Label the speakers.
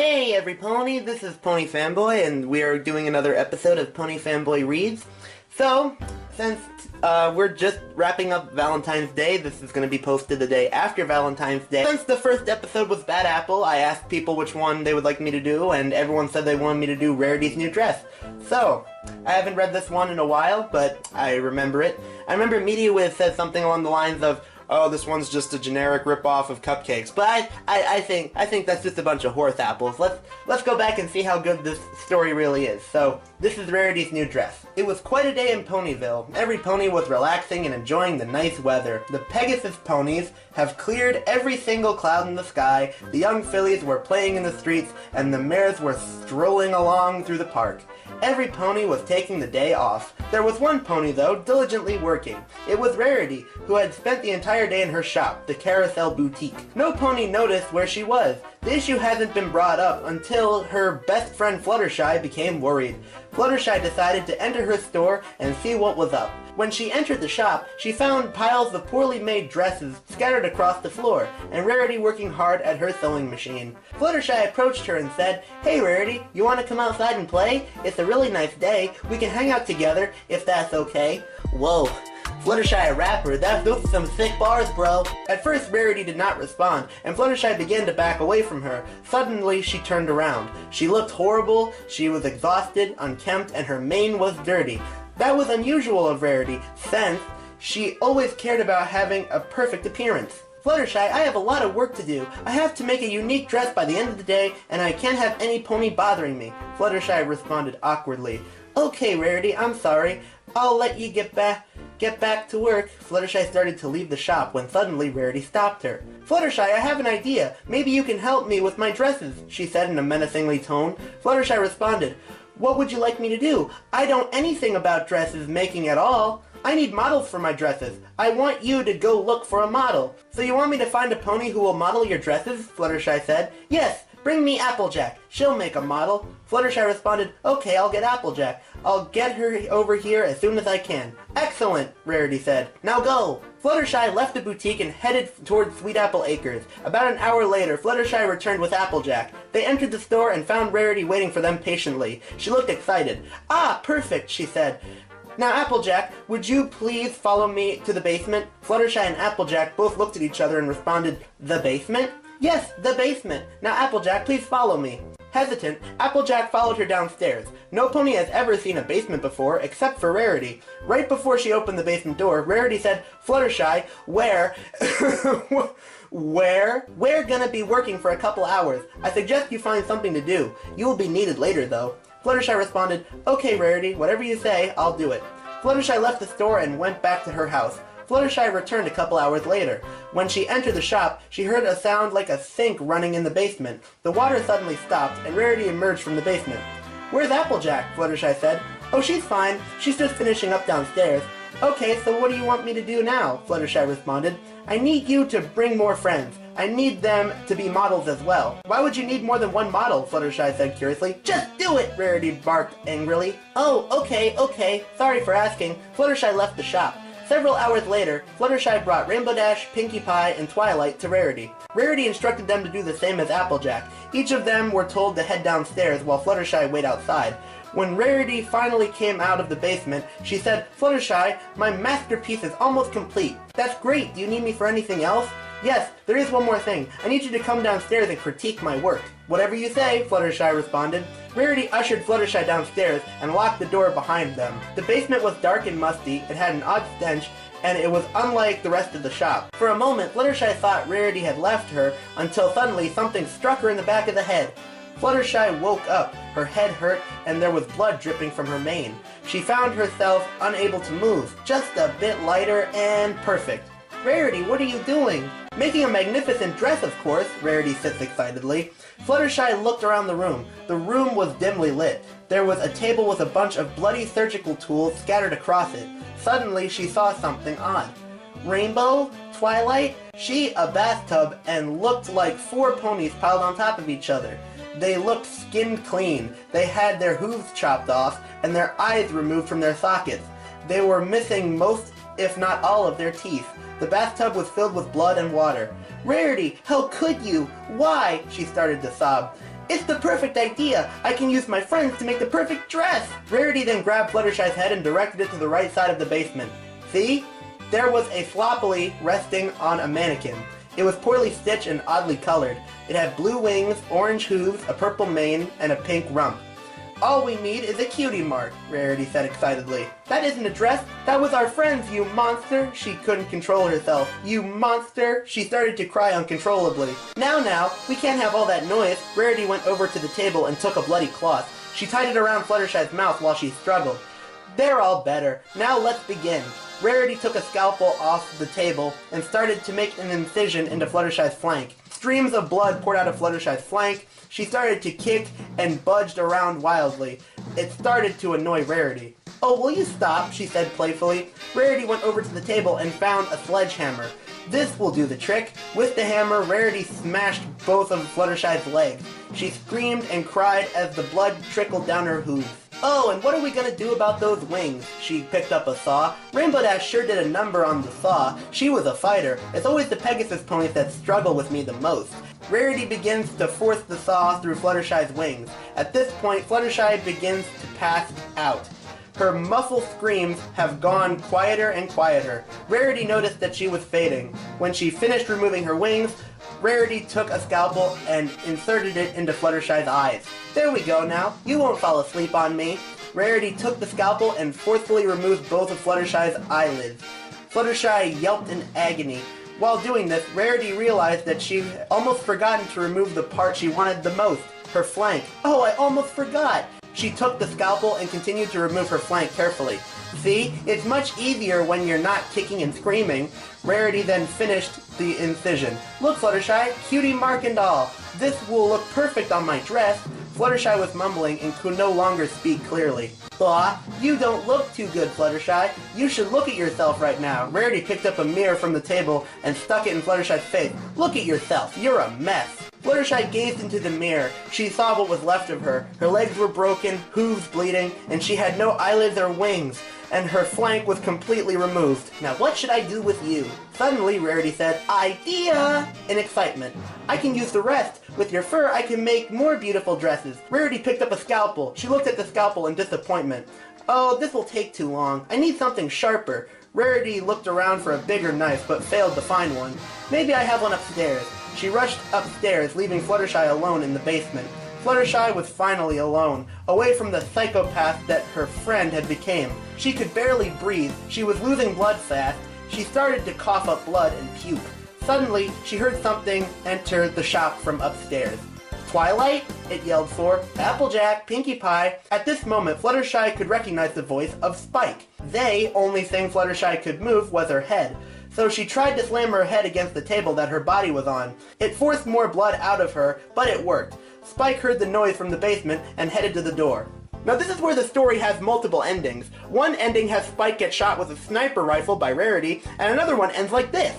Speaker 1: Hey every pony, this is Pony Fanboy, and we are doing another episode of Pony Fanboy Reads. So, since we're just wrapping up Valentine's Day, this is going to be posted the day after Valentine's Day. Since the first episode was Bad Apple, I asked people which one they would like me to do, and everyone said they wanted me to do Rarity's New Dress. So, I haven't read this one in a while, but I remember it. I remember MediaWiz said something along the lines of, oh, this one's just a generic rip-off of Cupcakes. But I think that's just a bunch of horse apples. Let's go back and see how good this story really is. So, this is Rarity's New Dress. It was quite a day in Ponyville. Every pony was relaxing and enjoying the nice weather. The Pegasus ponies have cleared every single cloud in the sky, the young fillies were playing in the streets, and the mares were strolling along through the park. Every pony was taking the day off. There was one pony, though, diligently working. It was Rarity, who had spent the entire day in her shop, the Carousel Boutique. No pony noticed where she was. The issue hasn't been brought up until her best friend Fluttershy became worried. Fluttershy decided to enter her store and see what was up. When she entered the shop, she found piles of poorly made dresses scattered across the floor, and Rarity working hard at her sewing machine. Fluttershy approached her and said, "Hey Rarity, you want to come outside and play? It's a really nice day. We can hang out together, if that's okay." Whoa. Fluttershy a rapper, those are some sick bars, bro. At first, Rarity did not respond, and Fluttershy began to back away from her. Suddenly, she turned around. She looked horrible, she was exhausted, unkempt, and her mane was dirty. That was unusual of Rarity, since she always cared about having a perfect appearance. "Fluttershy, I have a lot of work to do. I have to make a unique dress by the end of the day, and I can't have any pony bothering me." Fluttershy responded awkwardly. "Okay, Rarity, I'm sorry. I'll let you get back to work." Fluttershy started to leave the shop when suddenly Rarity stopped her. "Fluttershy, I have an idea. Maybe you can help me with my dresses," she said in a menacingly tone. Fluttershy responded, "What would you like me to do? I don't anything about dresses making at all. I need models for my dresses. I want you to go look for a model." "So you want me to find a pony who will model your dresses?" Fluttershy said. "Yes. Bring me Applejack. She'll make a model." Fluttershy responded, "Okay, I'll get Applejack. I'll get her over here as soon as I can." "Excellent," Rarity said. "Now go." Fluttershy left the boutique and headed toward Sweet Apple Acres. About an hour later, Fluttershy returned with Applejack. They entered the store and found Rarity waiting for them patiently. She looked excited. "Ah, perfect," she said. "Now, Applejack, would you please follow me to the basement?" Fluttershy and Applejack both looked at each other and responded, "The basement?" "Yes, the basement. Now, Applejack, please follow me." Hesitant, Applejack followed her downstairs. No pony has ever seen a basement before, except for Rarity. Right before she opened the basement door, Rarity said, "Fluttershy, We're gonna be working for a couple hours. I suggest you find something to do. You will be needed later, though." Fluttershy responded, "Okay, Rarity, whatever you say, I'll do it." Fluttershy left the store and went back to her house. Fluttershy returned a couple hours later. When she entered the shop, she heard a sound like a sink running in the basement. The water suddenly stopped, and Rarity emerged from the basement. "Where's Applejack?" Fluttershy said. "Oh, she's fine. She's just finishing up downstairs." "Okay, so what do you want me to do now?" Fluttershy responded. "I need you to bring more friends. I need them to be models as well." "Why would you need more than one model?" Fluttershy said curiously. "Just do it!" Rarity barked angrily. "Oh, okay. Sorry for asking." Fluttershy left the shop. Several hours later, Fluttershy brought Rainbow Dash, Pinkie Pie, and Twilight to Rarity. Rarity instructed them to do the same as Applejack. Each of them were told to head downstairs while Fluttershy waited outside. When Rarity finally came out of the basement, she said, "Fluttershy, my masterpiece is almost complete." "That's great. Do you need me for anything else?" "Yes, there is one more thing. I need you to come downstairs and critique my work." "Whatever you say," Fluttershy responded. Rarity ushered Fluttershy downstairs and locked the door behind them. The basement was dark and musty, it had an odd stench, and it was unlike the rest of the shop. For a moment, Fluttershy thought Rarity had left her, until suddenly something struck her in the back of the head. Fluttershy woke up, her head hurt, and there was blood dripping from her mane. She found herself unable to move, just a bit lighter and perfect. "Rarity, what are you doing?" "Making a magnificent dress, of course," Rarity said excitedly. Fluttershy looked around the room. The room was dimly lit. There was a table with a bunch of bloody surgical tools scattered across it. Suddenly, she saw something odd. Rainbow? Twilight? She a bathtub and looked like 4 ponies piled on top of each other. They looked skinned clean. They had their hooves chopped off and their eyes removed from their sockets. They were missing most, if not all, of their teeth. The bathtub was filled with blood and water. "Rarity, how could you? Why?" She started to sob. It's the perfect idea! I can use my friends to make the perfect dress! Rarity then grabbed Fluttershy's head and directed it to the right side of the basement. See? There was a floppily resting on a mannequin. It was poorly stitched and oddly colored. It had blue wings, orange hooves, a purple mane, and a pink rump. All we need is a cutie mark, Rarity said excitedly. That isn't a dress, that was our friend's, you monster! She couldn't control herself. You monster! She started to cry uncontrollably. Now, we can't have all that noise. Rarity went over to the table and took a bloody cloth. She tied it around Fluttershy's mouth while she struggled. They're all better. Now let's begin. Rarity took a scalpel off the table and started to make an incision into Fluttershy's flank. Streams of blood poured out of Fluttershy's flank. She started to kick and budged around wildly. It started to annoy Rarity. Oh, will you stop? She said playfully. Rarity went over to the table and found a sledgehammer. This will do the trick. With the hammer, Rarity smashed both of Fluttershy's legs. She screamed and cried as the blood trickled down her hooves. Oh, and what are we gonna do about those wings? She picked up a saw. Rainbow Dash sure did a number on the saw. She was a fighter. It's always the Pegasus ponies that struggle with me the most. Rarity begins to force the saw through Fluttershy's wings. At this point, Fluttershy begins to pass out. Her muffled screams have gone quieter and quieter. Rarity noticed that she was fading. When she finished removing her wings, Rarity took a scalpel and inserted it into Fluttershy's eyes. There we go now. You won't fall asleep on me. Rarity took the scalpel and forcefully removed both of Fluttershy's eyelids. Fluttershy yelped in agony. While doing this, Rarity realized that she had almost forgotten to remove the part she wanted the most, her flank. Oh, I almost forgot! She took the scalpel and continued to remove her flank carefully. See? It's much easier when you're not kicking and screaming. Rarity then finished the incision. Look, Fluttershy, cutie mark and all. This will look perfect on my dress. Fluttershy was mumbling and could no longer speak clearly. Aw, you don't look too good, Fluttershy. You should look at yourself right now. Rarity picked up a mirror from the table and stuck it in Fluttershy's face. Look at yourself. You're a mess. Fluttershy gazed into the mirror. She saw what was left of her. Her legs were broken, hooves bleeding, and she had no eyelids or wings, and her flank was completely removed. Now what should I do with you? Suddenly, Rarity said, Idea! In excitement. I can use the rest. With your fur, I can make more beautiful dresses. Rarity picked up a scalpel. She looked at the scalpel in disappointment. Oh, this will take too long. I need something sharper. Rarity looked around for a bigger knife, but failed to find one. Maybe I have one upstairs. She rushed upstairs, leaving Fluttershy alone in the basement. Fluttershy was finally alone, away from the psychopath that her friend had become. She could barely breathe. She was losing blood fast. She started to cough up blood and puke. Suddenly, she heard something enter the shop from upstairs. Twilight? It yelled for. Applejack, Pinkie Pie. At this moment, Fluttershy could recognize the voice of Spike. The only thing Fluttershy could move was her head. So she tried to slam her head against the table that her body was on. It forced more blood out of her, but it worked. Spike heard the noise from the basement and headed to the door. Now this is where the story has multiple endings. One ending has Spike get shot with a sniper rifle by Rarity, and another one ends like this.